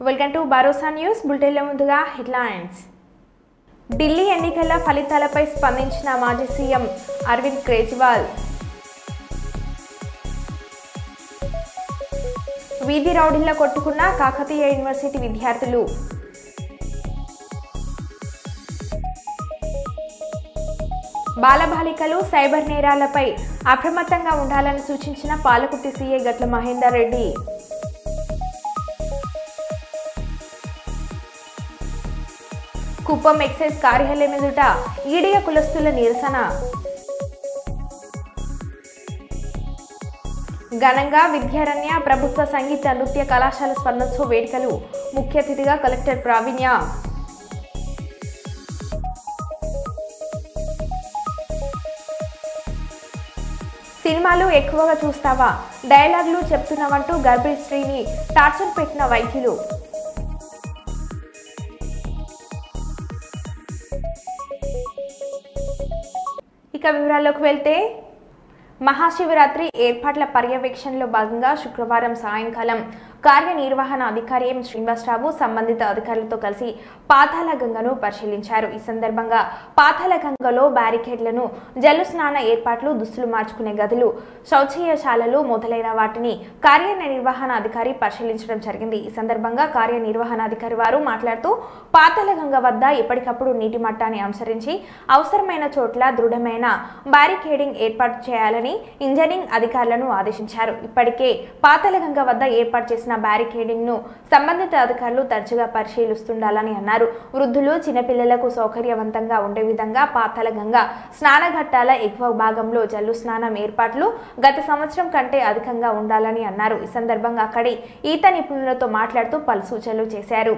Welcome to Bharosa news బులెటిన్ల ముందుగా headlines. Delhi ఎన్నికల ఫలితాలపై స్పందించిన మాజీ సీఎం అరవింద్ కేజ్రీవాల్. వీధి రౌడీల్లో కొట్టుకున్న కాకతీయ యూనివర్సిటీ విద్యార్థులు. బాలబాలికలు సైబర్ నేరాలపై అప్రమత్తంగా ఉండాలని సూచించిన పాలకుర్తి సీఐ గట్ల మహేందర్ రెడ్డి. కుప్పం ఎక్సైజ్ కార్యాలయం ఎదుట ఈడియ కులస్తుల నిరసన. ఘనంగా విద్యారణ్య ప్రభుత్వ సంగీత నృత్య కళాశాల స్వర్ణోత్సవ వేడుకలు. ముఖ్య అతిథిగా కలెక్టర్ ప్రావీణ్య. సినిమాలు ఎక్కువగా చూస్తావా, డైలాగులు చెప్తున్నావంటూ గర్భిణీ స్త్రీని టార్చర్ పెట్టిన వైద్యులు. ఇక వివరాల్లోకి వెళ్తే, మహాశివరాత్రి ఏర్పాట్ల పర్యవేక్షణలో భాగంగా శుక్రవారం సాయంకాలం కార్యనిర్వహణ అధికారి ఎం శ్రీనివాసరావు సంబంధిత అధికారులతో కలిసి పాతాళగంగను పరిశీలించారు. ఈ సందర్భంగా పాతాళగంగలో బ్యారికేడ్లను, జల్లు స్నాన ఏర్పాట్లు, దుస్తులు మార్చుకునే గదులు, శౌచయశాలలు మొదలైన వాటిని కార్యనిర్వహణ అధికారి పరిశీలించడం జరిగింది. ఈ సందర్భంగా కార్యనిర్వహణాధికారి వారు మాట్లాడుతూ, పాతాళగంగ వద్ద ఎప్పటికప్పుడు నీటి మట్టాన్ని అనుసరించి అవసరమైన చోట్ల దృఢమైన బ్యారికేడింగ్ ఏర్పాటు చేయాలని ఇంజనీరింగ్ అధికారులను ఆదేశించారు. ఇప్పటికే పాతాళగంగ వద్ద ఏర్పాటు చేసిన బ్యారికేడింగ్ ను సంబంధిత అధికారులు తరచుగా పరిశీలిస్తుండాలని అన్నారు. వృద్ధులు, చిన్నపిల్లలకు సౌకర్యవంతంగా ఉండే విధంగా పాతాళగంగ స్నానఘట్టాల ఎగువ భాగంలో జల్లు స్నానం ఏర్పాట్లు గత సంవత్సరం కంటే అధికంగా ఉండాలని అన్నారు. ఈ సందర్భంగా అక్కడి ఈత నిపుణులతో మాట్లాడుతూ పలు సూచనలు చేశారు.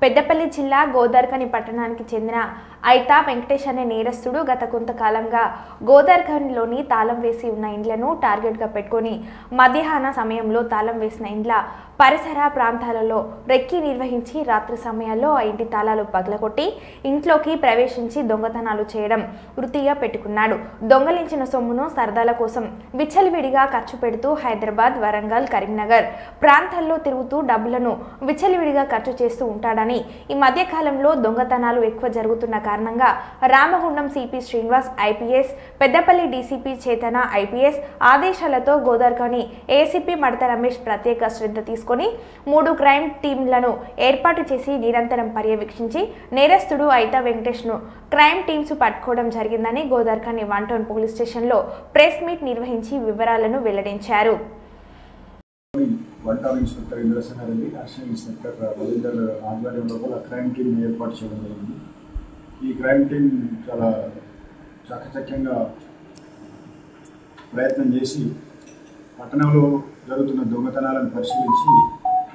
పెద్దపల్లి జిల్లా గోదార్ఖని పట్టణానికి చెందిన ఐతా వెంకటేష్ అనే నేరస్తుడు గత కొంతకాలంగా గోదార్ఖనిలోని తాళం వేసి ఉన్న ఇండ్లను టార్గెట్గా పెట్టుకుని మధ్యాహ్న సమయంలో తాళం వేసిన ఇండ్ల పరిసర ప్రాంతాలలో రెక్కి నిర్వహించి రాత్రి సమయాల్లో ఆ ఇంటి తాళాలు పగలగొట్టి ఇంట్లోకి ప్రవేశించి దొంగతనాలు చేయడం వృత్తిగా పెట్టుకున్నాడు. దొంగలించిన సొమ్మును సరదాల కోసం విచ్చలవిడిగా ఖర్చు పెడుతూ హైదరాబాద్, వరంగల్, కరీంనగర్ ప్రాంతాల్లో తిరుగుతూ డబ్బులను విచ్చలవిడిగా ఖర్చు చేస్తూ ఉంటాడని, ఈ మధ్య కాలంలో దొంగతనాలు ఎక్కువ జరుగుతున్న కారణంగా Ramagundam CP Srinivas IPS, Peddapalli DCP చేతన ఐపీఎస్ ఆదేశాలతో గోదార్ఖని ఏసీపీ మడత రమేష్ ప్రత్యేక శ్రద్ధ తీసుకొని 3 క్రైమ్ టీంలను ఏర్పాటు చేసి నిరంతరం పర్యవేక్షించి నేరస్తుడు ఐతా వెంకటేష్ ను క్రైమ్ టీమ్స్ పట్టుకోవడం జరిగిందని గోదార్ఖని 1 టౌన్ పోలీస్ స్టేషన్ లో ప్రెస్ మీట్ నిర్వహించి వివరాలను వెల్లడించారు. వంట inspector Indrasena Reddy, assistant inspector Ravinder ఆధ్వర్యంలో కూడా క్రైమ్ టీమ్ ఏర్పాటు చేయడం జరిగింది. ఈ క్రైమ్ టీం చాలా చాకచక్యంగా ప్రయత్నం చేసి పట్టణంలో జరుగుతున్న దొంగతనాలను పరిశీలించి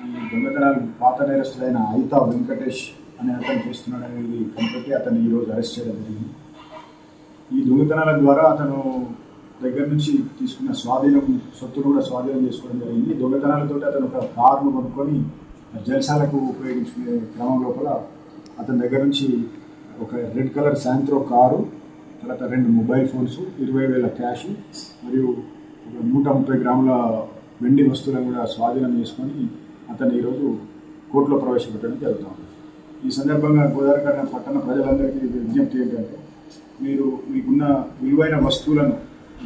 ఈ దొంగతనాలు పాత నేరస్తుడైన ఐతా వెంకటేష్ అనే అతను చేస్తున్నాడనేది కనిపెట్టి అతన్ని ఈరోజు అరెస్ట్ చేయడం జరిగింది. ఈ దొంగతనాల ద్వారా అతను దగ్గర నుంచి తీసుకున్న సొత్తును కూడా స్వాధీనం చేసుకోవడం జరిగింది. దొంగతనాలతో అతను ఒక కారును కొనుక్కొని జల్సాలకు ఉపయోగించుకునే క్రమం లోపల అతని దగ్గర నుంచి ఒక రెడ్ కలర్ శాంత్రో కారు, తర్వాత 2 మొబైల్ ఫోన్స్, 20,000 క్యాష్ మరియు ఒక 130 గ్రాముల వెండి వస్తువులను కూడా స్వాధీనం చేసుకొని అతను ఈరోజు కోర్టులో ప్రవేశపెట్టడం జరుగుతుంది. ఈ సందర్భంగా గోదావరి పట్టణ ప్రజలందరికీ విజ్ఞప్తి ఏంటంటే, మీకున్న విలువైన వస్తువులను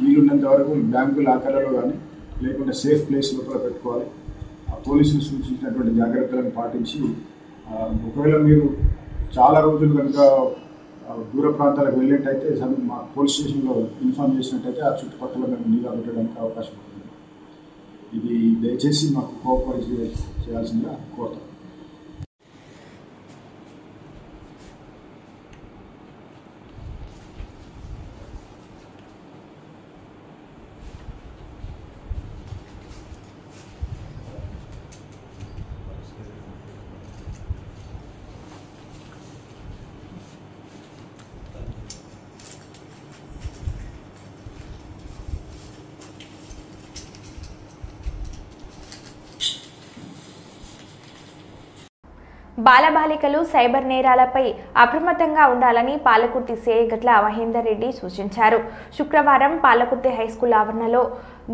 వీలున్నంత వరకు బ్యాంకు లాకర్లలో కానీ లేకుంటే సేఫ్ ప్లేస్ లోపల పెట్టుకోవాలి. పోలీసులు సూచించినటువంటి జాగ్రత్తలను పాటించి, ఒకవేళ మీరు చాలా రోజులు కనుక దూర ప్రాంతాలకు వెళ్ళేటైతే మా పోలీస్ స్టేషన్లో ఇన్ఫార్మ్ చేసినట్టయితే ఆ చుట్టుపక్కల మేము నిఘా పెట్టడానికి అవకాశం ఉంటుంది. ఇది దయచేసి మాకు కోఆపరేట్ చేయాల్సిందిగా కోరుతాం. బాలబాలికలు సైబర్ నేరాలపై అప్రమత్తంగా ఉండాలని పాలకుర్తి సిఐ గట్ల మహేందర్ రెడ్డి సూచించారు. శుక్రవారం పాలకుర్తి హైస్కూల్ ఆవరణలో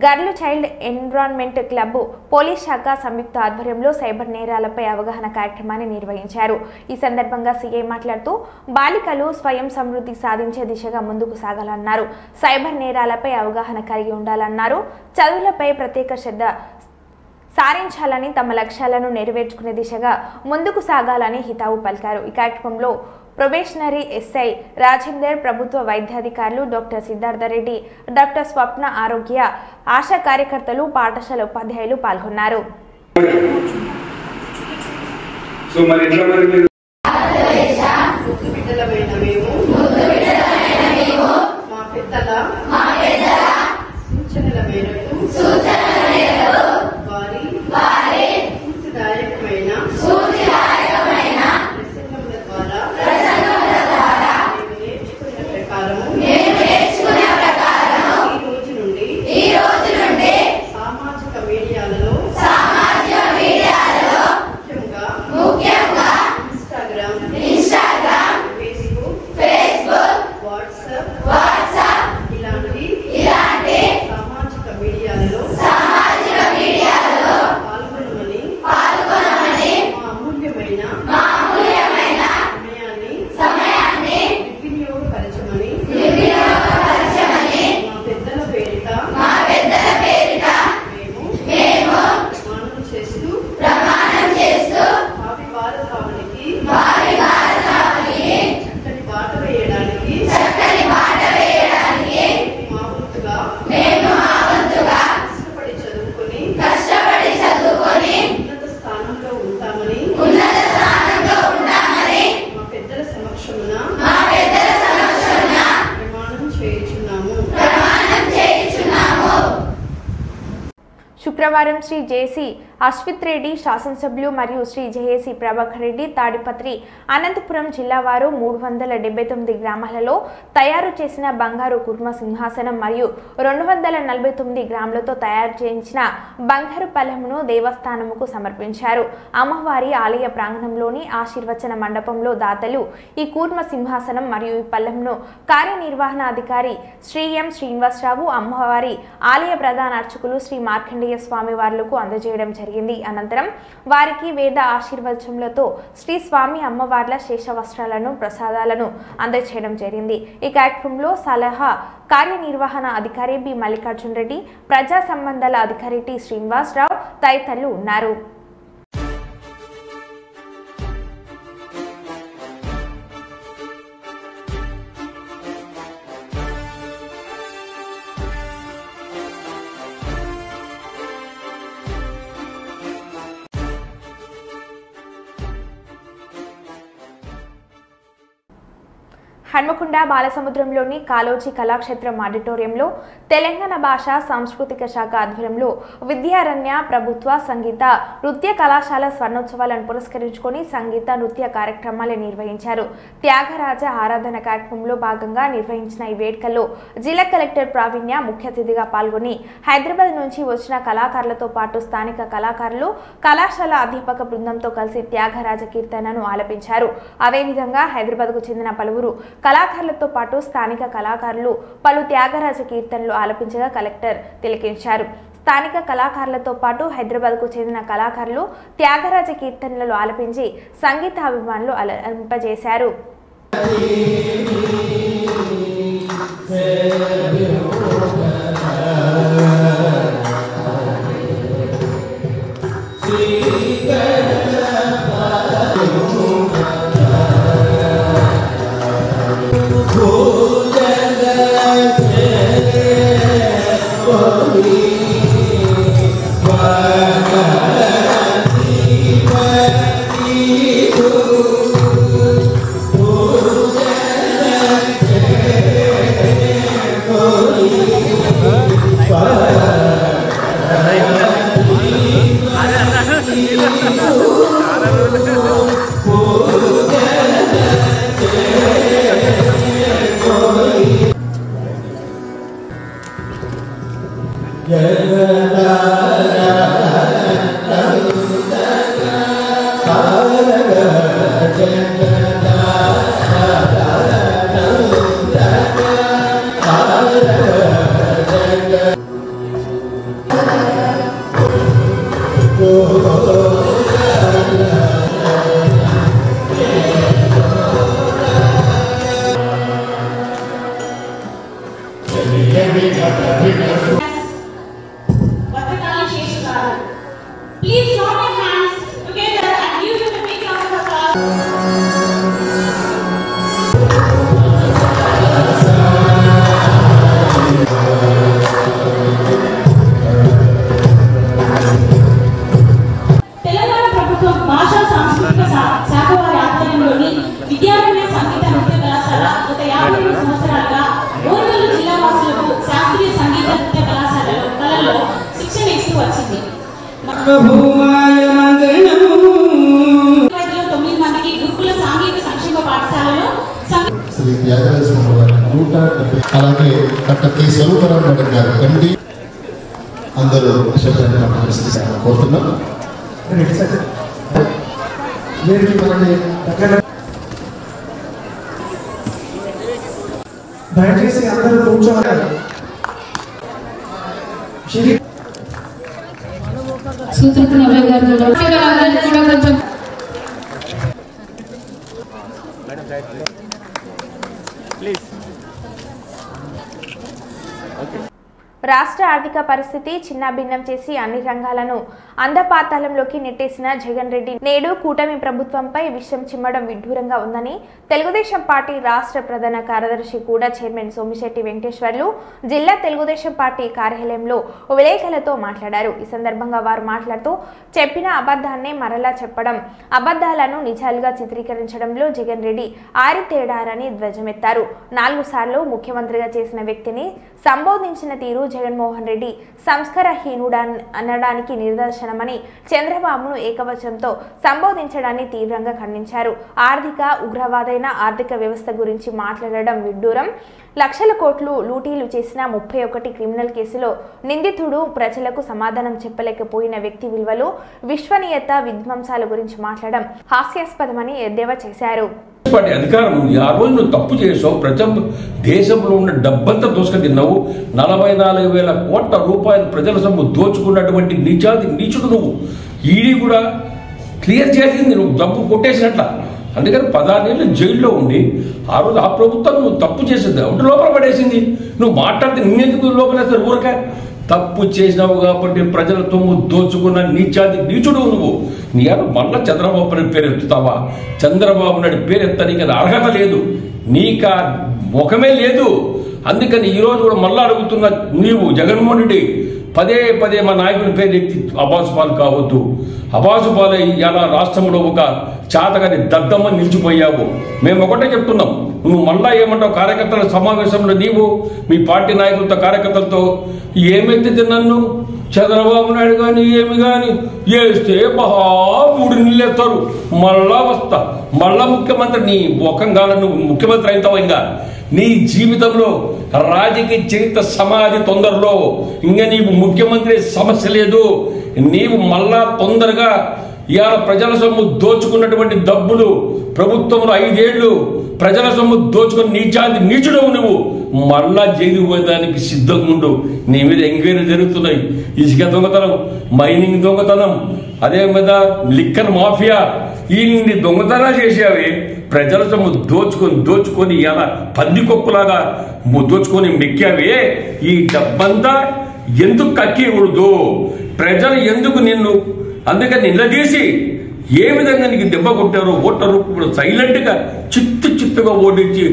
girl child environment club police శాఖ సంయుక్త ఆధ్వర్యంలో సైబర్ నేరాలపై అవగాహన కార్యక్రమాన్ని నిర్వహించారు. ఈ సందర్భంగా సిఐ మాట్లాడుతూ బాలికలు స్వయం సమృద్ధి సాధించే దిశగా ముందుకు సాగాలన్నారు. సైబర్ నేరాలపై అవగాహన కలిగి ఉండాలన్నారు. చదువులపై ప్రత్యేక శ్రద్ధ సారించాలని, తమ లక్ష్యాలను నెరవేర్చుకునే దిశగా ముందుకు సాగాలని హితావు పలికారు. ఈ కార్యక్రమంలో ప్రొబేషనరీ ఎస్ఐ రాజేందర్, ప్రభుత్వ వైద్యాధికారులు డాక్టర్ సిద్ధార్థరెడ్డి, డాక్టర్ స్వప్న, ఆరోగ్య ఆశా కార్యకర్తలు, పాఠశాల ఉపాధ్యాయులు పాల్గొన్నారు. శుక్రవారం శ్రీ జేసీ అశ్విత్ రెడ్డి శాసనసభ్యులు మరియు శ్రీ జేఏసీ ప్రభాకర్ రెడ్డి తాడిపత్రి అనంతపురం జిల్లా వారు 379 గ్రామాలలో తయారు చేసిన బంగారు కుర్మ సింహాసనం మరియు 249 గ్రాములతో తయారు చేయించిన బంగారు పల్లెమును దేవస్థానముకు సమర్పించారు. అమ్మవారి ఆలయ ప్రాంగణంలోని ఆశీర్వచన మండపంలో దాతలు ఈ కూర్మ సింహాసనం మరియు ఈ పల్లెమును కార్యనిర్వహణాధికారి శ్రీ ఎం శ్రీనివాసరావు, అమ్మవారి ఆలయ ప్రధాన అర్చకులు శ్రీ మార్కండేయ స్వామి వార్లకు అందజేయడం జరిగింది. అనంతరం వారికి వేద ఆశీర్వచనలతో శ్రీ స్వామి అమ్మవార్ల శేష వస్త్రాలను, ప్రసాదాలను అందజేయడం జరిగింది. ఈ కార్యక్రమంలో సలహా కార్యనిర్వహణ అధికారి బి మల్లికార్జున రెడ్డి, ప్రజా సంబంధాల అధికారి టి శ్రీనివాసరావు తదితరులు ఉన్నారు. హన్మకొండ బాలసముద్రంలోని కాలోజీ కళాక్షేత్రం ఆడిటోరియంలో తెలంగాణ భాష సాంస్కృతిక శాఖ ఆధ్వర్యంలో విద్యారణ్య ప్రభుత్వ సంగీత నృత్య కళాశాల స్వర్ణోత్సవాలను పురస్కరించుకొని సంగీత నృత్య కార్యక్రమాలు నిర్వహించారు. త్యాగరాజ ఆరాధన కార్యక్రమంలో భాగంగా నిర్వహించిన ఈ వేడుకల్లో జిల్లా కలెక్టర్ ప్రావీణ్య ముఖ్య అతిథిగా పాల్గొని హైదరాబాద్ నుంచి వచ్చిన కళాకారులతో పాటు స్థానిక కళాకారులు, కళాశాల అధ్యాపక బృందంతో కలిసి త్యాగరాజ కీర్తనను ఆలపించారు. అదేవిధంగా హైదరాబాద్కు చెందిన పలువురు కళాకారులతో పాటు స్థానిక కళాకారులు పలు త్యాగరాజ కీర్తనలు ఆలపించగా కలెక్టర్ తిలకించారు. స్థానిక కళాకారులతో పాటు హైదరాబాద్కు చెందిన కళాకారులు త్యాగరాజ కీర్తనలు ఆలపించి సంగీత అభిమానులు అలరింపజేశారు. Please join your hands together and give him a big round of applause. Telangana ప్రభుత్వం భాషా సాంస్కృతిక శాఖ వారి ఆధ్వర్యంలోని విద్యారణ్య సంగీత నృత్య కళాశాల గత 53 సంవత్సరాలుగా ఓర్వల్ జిల్లా వాసులకు శాస్త్రీయ సంగీత నృత్య కళాశాలలో శిక్షణ ఇస్తూ వచ్చింది. 9 మందికి గురుకుల సాంఘిక సంక్షేమ పాఠశాలలో శ్రీ త్యాగరాజ స్వామి వారి 170 అలాగే డాక్టర్ కె స్వరూపరావు మేడం గారు ఎండి అందరూ కోరుతున్నాం. దయచేసి అందరూ కూర్చోవాలి. సూత్రపు నవ్య గారు కూడా కొంచెం రాష్ట్ర ఆర్థిక పరిస్థితి చిన్నాభిన్నం చేసి అన్ని రంగాలను అందపాతాళంలోకి నెట్టేసిన జగన్ రెడ్డి నేడు కూటమి ప్రభుత్వంపై విషం చిమ్మడం విడ్డూరంగా ఉందని తెలుగుదేశం పార్టీ రాష్ట్ర ప్రధాన కార్యదర్శి కూడా చైర్మన్ సోమిశెట్టి వెంకటేశ్వర్లు జిల్లా తెలుగుదేశం పార్టీ కార్యాలయంలో విలేకరులతో మాట్లాడారు. ఈ సందర్భంగా వారు మాట్లాడుతూ చెప్పిన అబద్ధాన్నే మరలా చెప్పడం, అబద్ధాలను నిజాలుగా చిత్రీకరించడంలో జగన్ రెడ్డి ఆరితేడారని ధ్వజమెత్తారు. 4 సార్లు ముఖ్యమంత్రిగా చేసిన వ్యక్తిని సంబోధించిన తీరు జగన్మోహన్ రెడ్డి సంస్కారహీనుడా అనడానికి నిదర్శనమని చంద్రబాబును ఏకవచనంతో సంబోధించడాన్ని తీవ్రంగా ఖండించారు. ఆర్థిక ఉగ్రవాదైన ఆర్థిక వ్యవస్థ గురించి మాట్లాడడం విడ్డూరం. లక్షల కోట్లు లూటీలు చేసిన 31 క్రిమినల్ కేసులో నిందితుడు ప్రజలకు సమాధానం చెప్పలేకపోయిన వ్యక్తి విలువలు, విశ్వనీయత, విధ్వంసాల గురించి మాట్లాడడం హాస్యాస్పదమని ఎద్దేవా చేశారు. అధికారం ఆ రోజు నువ్వు తప్పు చేసావు, దేశంలో ఉన్న డబ్బంతా దోసుక తిన్నావు. 44,000 కోట్ల రూపాయలు ప్రజల సొమ్ము దోచుకున్నటువంటి నీచుడు నువ్వు. ఈడీ కూడా క్లియర్ చేసింది నువ్వు డబ్బు కొట్టేసినట్ల. అందుకని 16 ఏళ్ళు జైల్లో ఉండి ఆ రోజు ఆ ప్రభుత్వం నువ్వు తప్పు చేసింది అంటే లోపల పడేసింది. నువ్వు మాట్లాడితే నిన్నెందుకు లోపలేస్తారు? ఊరక తప్పు చేసినావు కాబట్టి ప్రజల తొమ్ము దోచుకున్న నీచుడు నువ్వు. నీ మళ్ళా చంద్రబాబు నాయుడు పేరు ఎత్తుతావా? చంద్రబాబు నాయుడు పేరు ఎత్తడానికి అర్హత లేదు, నీకు ముఖమే లేదు. అందుకని ఈరోజు కూడా మళ్ళా అడుగుతున్న నీవు జగన్మోహన్ రెడ్డి పదే మా నాయకుని పేరు ఎత్తి అబాసుపాలు కావద్దు. అబాసుపాలై ఇలా రాష్ట్రంలో ఒక చాతగాని దద్దమ్మ నిలిచిపోయావు. మేము ఒకటే చెప్తున్నాం, నువ్వు మళ్ళా ఏమంటావు? కార్యకర్తల సమావేశంలో నీవు మీ పార్టీ నాయకులతో కార్యకర్తలతో ఏమైతే నన్ను చంద్రబాబు నాయుడు కానీ ఏమి కానీ వేస్తే బహా 3 నెలలు మళ్ళా వస్తా, మళ్ళా ముఖ్యమంత్రి. నీ ముఖంగా నువ్వు ముఖ్యమంత్రి అవుతావు. ఇంకా నీ జీవితంలో రాజకీయ చరిత్ర సమాధి తొందరలో. ఇంకా నీవు ముఖ్యమంత్రి సమస్య లేదు. నీవు మళ్ళా తొందరగా ఇవాళ ప్రజల సొమ్ము దోచుకున్నటువంటి డబ్బులు ప్రభుత్వంలో 5 ఏళ్లు ప్రజల సొమ్ము దోచుకుని నీచుడవు నువ్వు. మళ్ళా జైలు పోయేదానికి సిద్ధంగా ఉండు. నీ మీద ఎంక్వైరీ జరుగుతున్నాయి. ఇసుక దొంగతనం, మైనింగ్ దొంగతనం, అదే మీద లిక్కర్ మాఫియా, ఈ దొంగతనాలు చేసేవి. ప్రజల సొమ్ము దోచుకొని ఇలా పందికొక్కులాగా దోచుకొని మెక్కావే. ఈ డబ్బంతా ఎందుకు కక్కికూడదు? ప్రజలు ఎందుకు నిన్ను అందుకని నిలదీసి ఏ విధంగా నీకు దెబ్బ కొట్టారో ఓటరు సైలెంట్ గా చిత్తుగా ఓడించి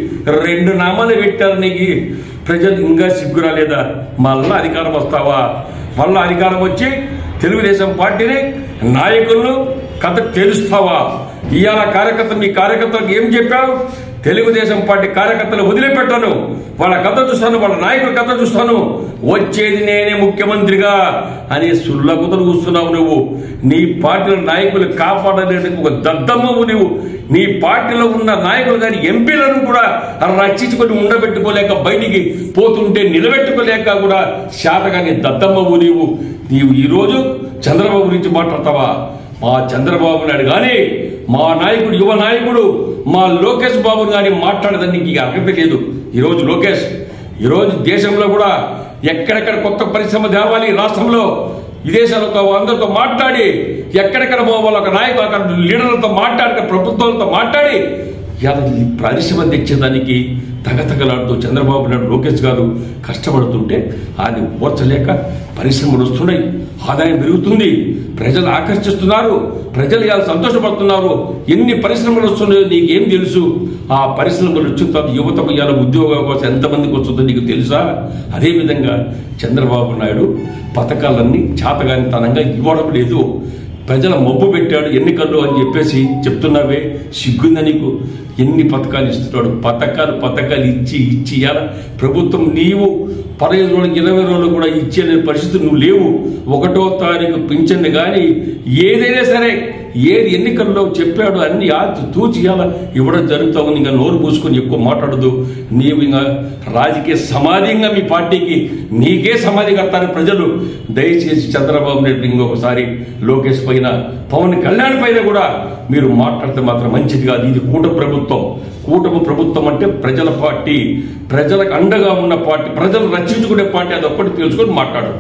2 నామాలు పెట్టారు. నీకు ప్రజలు ఇంకా సిగ్గురాలేదా? మళ్ళా అధికారం వస్తావా? మళ్ళా అధికారం వచ్చి తెలుగుదేశం పార్టీని నాయకులను కథ తెలుస్తావా? ఇవాళ మీ కార్యకర్తలకు ఏం చెప్పావు? తెలుగుదేశం పార్టీ కార్యకర్తలు వదిలిపెట్టాను, వాళ్ళ కథ చూస్తాను, వాళ్ళ నాయకుల కథ చూస్తాను, వచ్చేది నేనే ముఖ్యమంత్రిగా అని సుల్లగుతలు చూస్తున్నావు నువ్వు. నీ పార్టీల నాయకులు కాపాడలేనికి ఒక దద్దమ్మవు నువ్వు. నీ పార్టీలో ఉన్న నాయకులు కానీ ఎంపీలను కూడా రక్షించుకొని ఉండబెట్టుకోలేక బయటికి పోతుంటే నిలబెట్టుకోలేక కూడా శాతగాని దద్దమ్మవు నీవు. ఈరోజు చంద్రబాబు గురించి మాట్లాడతావా? మా చంద్రబాబు నాయుడు కానీ మా నాయకుడు యువ నాయకుడు మా లోకేష్ బాబు కానీ మాట్లాడడానికి అర్హత లేదు. ఈరోజు లోకేష్ ఈరోజు దేశంలో కూడా ఎక్కడెక్కడ కొత్త పరిశ్రమ తేవాలి, రాష్ట్రంలో విదేశాలతో అందరితో మాట్లాడి ఎక్కడెక్కడ పోవాలి, ఒక నాయకులు అక్కడ లీడర్లతో మాట్లాడి ప్రభుత్వాలతో మాట్లాడి పరిశ్రమ తెచ్చేదానికి తగతగలాడుతూ చంద్రబాబు నాయుడు లోకేష్ గారు కష్టపడుతుంటే అది ఓర్చలేక పరిశ్రమలు వస్తున్నాయి, ఆదాయం పెరుగుతుంది, ప్రజలు ఆకర్షిస్తున్నారు, ప్రజలు ఇలా సంతోషపడుతున్నారు. ఎన్ని పరిశ్రమలు వస్తున్నాయో నీకేం తెలుసు? ఆ పరిశ్రమలు వచ్చిన తర్వాత యువతకు ఇవాళ ఉద్యోగం కోసం ఎంతమందికి వస్తుందో నీకు తెలుసా? అదేవిధంగా చంద్రబాబు నాయుడు పథకాలన్నీ చాతగానితనంగా ఇవ్వడం లేదు. ప్రజల మబ్బు పెట్టాడు ఎన్నికల్లో అని చెప్పేసి చెప్తున్నావే, సిగ్గుందా నీకు? ఎన్ని పథకాలు ఇస్తున్నాడు? పథకాలు ఇచ్చి ఇవ్వాల ప్రభుత్వం నీవు 15 రోజులు 20 రోజులు కూడా ఇచ్చే పరిస్థితి నువ్వు లేవు. 1వ తారీఖు పింఛన్ కానీ ఏదైనా సరే ఏది ఎన్నికల్లో చెప్పాడు అన్ని తూచి ఇవ్వడం జరుగుతూ ఉంది. ఇంకా నోరు పూసుకొని ఎక్కువ మాట్లాడదు. నీవు ఇంకా రాజకీయ సమాధిగా మీ పార్టీకి నీకే సమాధి కడతారు ప్రజలు. దయచేసి చంద్రబాబు నాయుడు ఇంకొకసారి లోకేష్ పైన పవన్ కళ్యాణ్ పైన కూడా మీరు మాట్లాడితే మాత్రం మంచిది కాదు. ఇది కూటమి ప్రభుత్వం అంటే ప్రజల పార్టీ, ప్రజలకు అండగా ఉన్న పార్టీ, ప్రజలు రక్షించుకునే పార్టీ. అది ఒక్కటి తెలుసుకొని మాట్లాడు.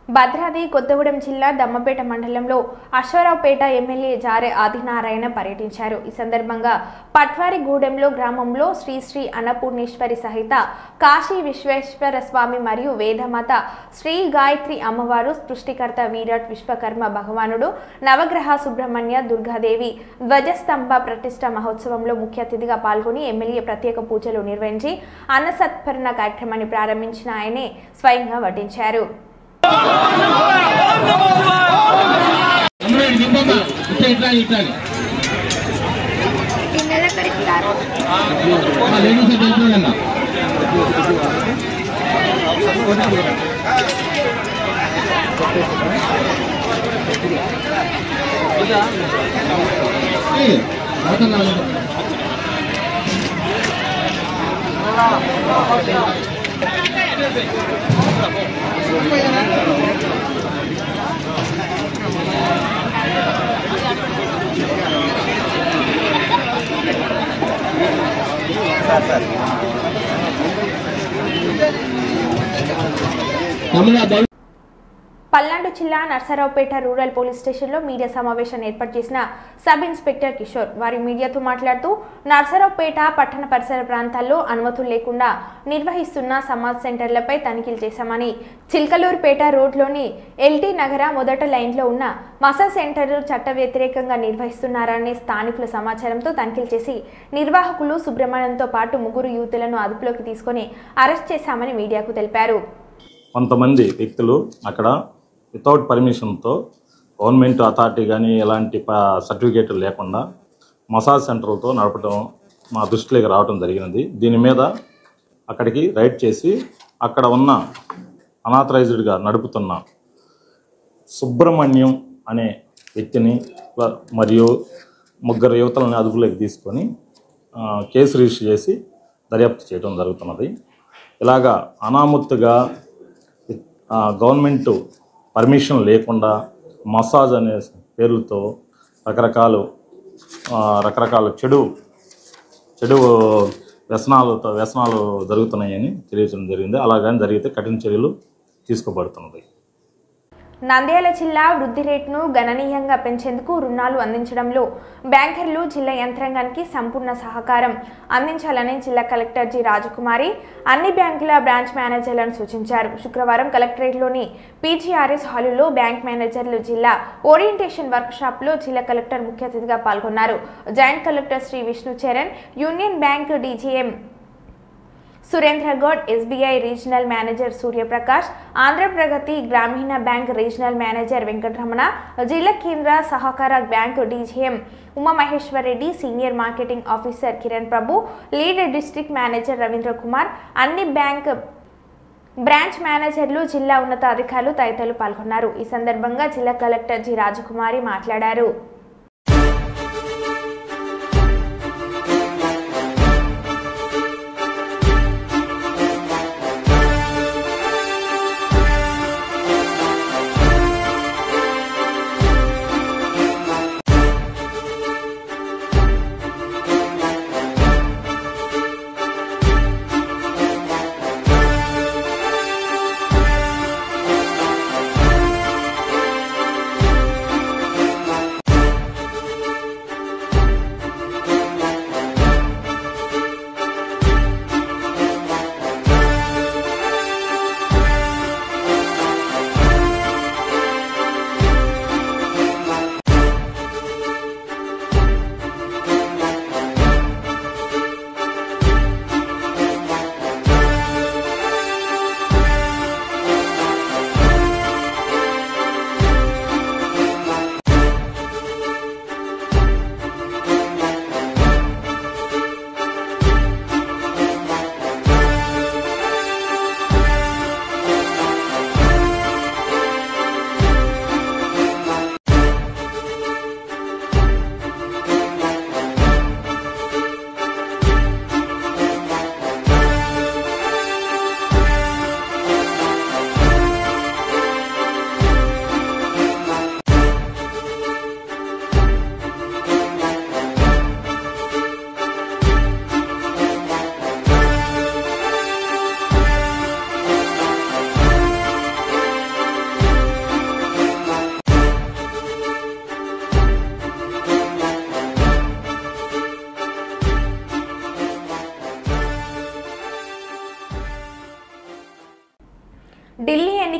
భద్రాద్రి కొత్తగూడెం జిల్లా దమ్మపేట మండలంలో అశ్వారావుపేట ఎమ్మెల్యే జారె ఆదినారాయణ పర్యటించారు. ఈ సందర్భంగా పట్వారిగూడెంలో గ్రామంలో శ్రీ శ్రీ అన్నపూర్ణేశ్వరి సహిత కాశీ విశ్వేశ్వర స్వామి మరియు వేదమాత శ్రీ గాయత్రి అమ్మవారు, సృష్టికర్త విరాట్ విశ్వకర్మ భగవానుడు, నవగ్రహ సుబ్రహ్మణ్య దుర్గాదేవి ధ్వజస్తంభ ప్రతిష్ట మహోత్సవంలో ముఖ్య అతిథిగా పాల్గొని ఎమ్మెల్యే ప్రత్యేక పూజలు నిర్వహించి అన్నసత్కరణ కార్యక్రమాన్ని ప్రారంభించిన ఆయనే స్వయంగా వడ్డించారు. పల్నాడు జిల్లా నర్సరావుపేట రూరల్ పోలీస్ స్టేషన్లో మీడియా సమావేశాన్ని ఏర్పాటు చేసిన సబ్ ఇన్స్పెక్టర్ కిషోర్ వారి మీడియాతో మాట్లాడుతూ నర్సరావుపేట పట్టణ పరిసర ప్రాంతాల్లో అనుమతులు లేకుండా నిర్వహిస్తున్న సమాజ్ సెంటర్లపై తనిఖీలు చేశామని, చిల్కలూరుపేట రోడ్లోని ఎల్టీ నగర మొదట లైన్లో ఉన్న మసాజ్ సెంటర్ చట్ట వ్యతిరేకంగా నిర్వహిస్తున్నారనే స్థానికుల సమాచారంతో తనిఖీలు చేసి నిర్వాహకులు సుబ్రహ్మణ్యంతో పాటు 3 యూతులను అదుపులోకి తీసుకుని అరెస్ట్ చేశామని మీడియాకు తెలిపారు. కొంతమంది వ్యక్తులు అక్కడ వితౌట్ పర్మిషన్తో గవర్నమెంట్ అథారిటీ కానీ ఎలాంటి సర్టిఫికేట్లు లేకుండా మసాజ్ సెంటర్లతో నడపడం మా దృష్టిలోకి రావడం జరిగినది. దీని మీద అక్కడికి రైడ్ చేసి అక్కడ ఉన్న అనాథరైజ్డ్గా నడుపుతున్న సుబ్రహ్మణ్యం అనే వ్యక్తిని మరియు 3 యువతలని అదుపులోకి తీసుకొని కేసు రిజిస్టర్ చేసి దర్యాప్తు చేయడం జరుగుతున్నది. ఇలాగా అనామత్తుగా గవర్నమెంట్ పర్మిషన్ లేకుండా మసాజ్ అనే పేర్లతో రకరకాల చెడు వ్యసనాలు జరుగుతున్నాయని తెలియజేయడం జరిగింది. అలాగని జరిగితే కఠిన చర్యలు తీసుకోబడుతున్నది. నంద్యాల జిల్లా వృద్ధి రేటును గణనీయంగా పెంచేందుకు రుణాలు అందించడంలో బ్యాంకర్లు జిల్లా యంత్రాంగానికి సంపూర్ణ సహకారం అందించాలని జిల్లా కలెక్టర్ జి రాజకుమారి అన్ని బ్యాంకుల బ్రాంచ్ మేనేజర్లను సూచించారు. శుక్రవారం కలెక్టరేట్లోని పీజీఆర్ఎస్ హాలులో బ్యాంక్ మేనేజర్లు జిల్లా ఓరియంటేషన్ వర్క్షాప్లో జిల్లా కలెక్టర్ ముఖ్య అతిథిగా పాల్గొన్నారు. Joint collector Shri Vishnu Charan, union bank DGM Surendra Goud, SBI regional manager Suryaprakash, Andhra Pragathi Grameena bank regional manager Venkataramana, జిల్లా కేంద్ర సహకార bank DGM Umamaheswarareddy, senior marketing officer Kiran Prabhu, lead district manager Ravindra Kumar, అన్ని బ్యాంక్ బ్రాంచ్ మేనేజర్లు, జిల్లా ఉన్నతాధికారులు తదితరులు పాల్గొన్నారు. ఈ సందర్భంగా జిల్లా కలెక్టర్ జి రాజకుమారి మాట్లాడారు.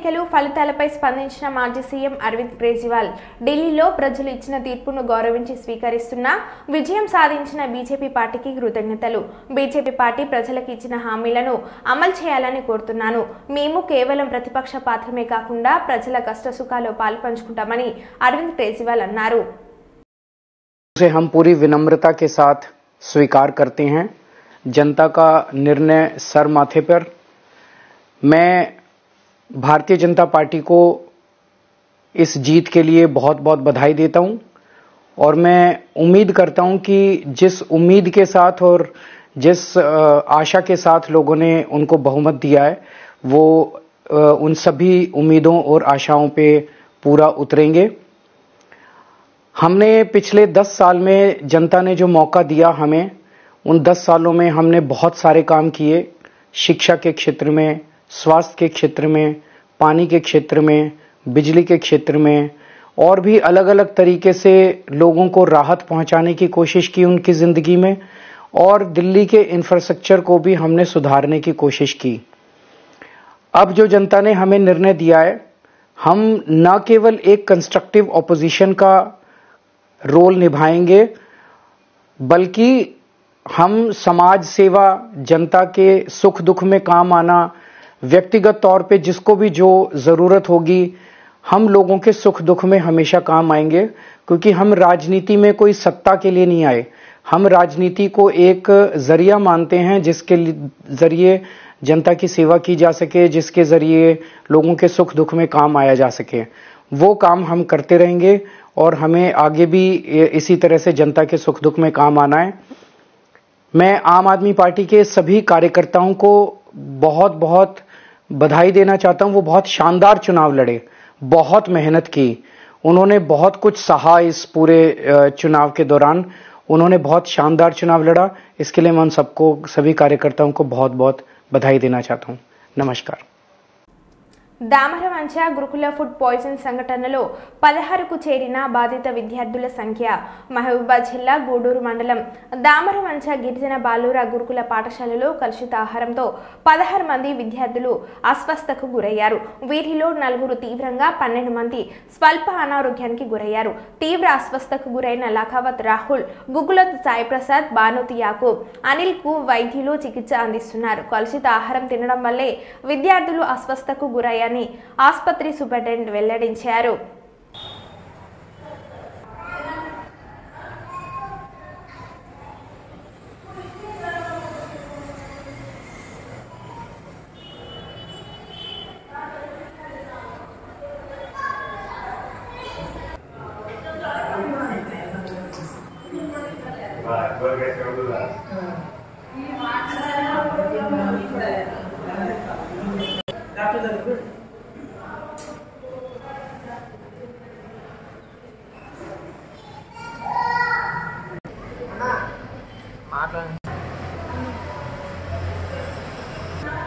ఎన్నికలు ఫలితాలపై స్పందించిన మాజీ సీఎం అరవింద్ కేజ్రీవాల్ ఢిల్లీలో ప్రజలు ఇచ్చిన తీర్పును గౌరవించి స్వీకరిస్తున్న విజయం సాధించిన బీజేపీ పార్టీకి కృతజ్ఞతలు. బీజేపీ పార్టీ ప్రజలకు ఇచ్చిన హామీలను అమలు చేయాలని కోరుతున్నాను. మేము కేవలం ప్రతిపక్ష పాత్రమే కాకుండా ప్రజల కష్టసుఖాల్లో పాలుపంచుకుంటామని అరవింద్ కేజ్రీవాల్ అన్నారు. हम पूरी विनम्रता के साथ स्वीकार करते हैं. जनता का निर्णय सर माथे पर. मैं भारतीय जनता पार्टी को इस जीत के लिए बहुत बहुत बधाई देता हूं और मैं उम्मीद करता हूं कि जिस उम्मीद के साथ और जिस आशा के साथ लोगों ने उनको बहुमत दिया है वो उन सभी उम्मीदों और आशाओं पे पूरा उतरेंगे. हमने पिछले 10 साल में जनता ने जो मौका दिया हमें, उन 10 सालों में हमने बहुत सारे काम किए. शिक्षा के क्षेत्र में, स्वास्थ्य के क्षेत्र में, पानी के क्षेत्र में, बिजली के क्षेत्र में और भी अलग अलग तरीके से लोगों को राहत पहुंचाने की कोशिश की उनकी जिंदगी में और दिल्ली के इंफ्रास्ट्रक्चर को भी हमने सुधारने की कोशिश की. अब जो जनता ने हमें निर्णय दिया है, हम न केवल एक कंस्ट्रक्टिव ऑपोजिशन का रोल निभाएंगे बल्कि हम समाज सेवा, जनता के सुख दुख में काम आना, व्यक्तिगत तौर पे जिसको भी जो जरूरत होगी हम लोगों के सुख दुख में हमेशा काम आएंगे. क्योंकि हम राजनीति में कोई सत्ता के लिए नहीं आए. हम राजनीति को एक जरिया मानते हैं जिसके जरिए जनता की सेवा की जा सके, जिसके जरिए लोगों के सुख दुख में काम आया जा सके. वो काम हम करते रहेंगे और हमें आगे भी इसी तरह से जनता के सुख दुख में काम आना है. मैं आम आदमी पार्टी के सभी कार्यकर्ताओं को बहुत बहुत बधाई देना चाहता हूं. वो बहुत शानदार चुनाव लड़े, बहुत मेहनत की, उन्होंने बहुत कुछ सहा. इस पूरे चुनाव के दौरान उन्होंने बहुत शानदार चुनाव लड़ा. इसके लिए मैं उन सबको, सभी कार्यकर्ताओं को बहुत बहुत बधाई देना चाहता हूं. नमस्कार. దామరమంచ గురుకుల ఫుడ్ పాయిజన్ సంఘటనలో 16కు చేరిన బాధిత విద్యార్థుల సంఖ్య. మహబూబాబాద్ జిల్లా గూడూరు మండలం దామరమంచ గిరిజన బాలుర గురుకుల పాఠశాలలో కలుషిత ఆహారంతో 16 మంది విద్యార్థులు అస్వస్థతకు గురయ్యారు. వీరిలో 4 తీవ్రంగా, 12 మంది స్వల్ప అనారోగ్యానికి గురయ్యారు. తీవ్ర అస్వస్థతకు గురైన లఖావత్ రాహుల్, గుగులత్ సాయి ప్రసాద్, బానోతి యాకూబ్, అనిల్ కు వైద్యులు చికిత్స అందిస్తున్నారు. కలుషిత ఆహారం తినడం వల్లే విద్యార్థులు అస్వస్థతకు గురయ్యారు ఆసుపత్రి సూపరింటెండెంట్ వెల్లడించారు.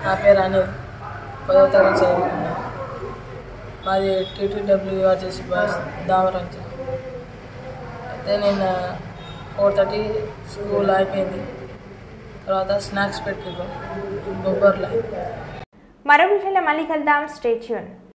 నా పేరు అనిల్, 10వ తరగతి చదువుకున్నా. మాది TTWRJC బాయ్స్ దామరంచ. అయితే నేను 4:30 స్కూల్ అయిపోయింది. తర్వాత స్నాక్స్ పెట్టుకున్నాం బొబ్బర్లో. మరో విషయంలో మళ్ళీ కలుద్దాం. Stay tune.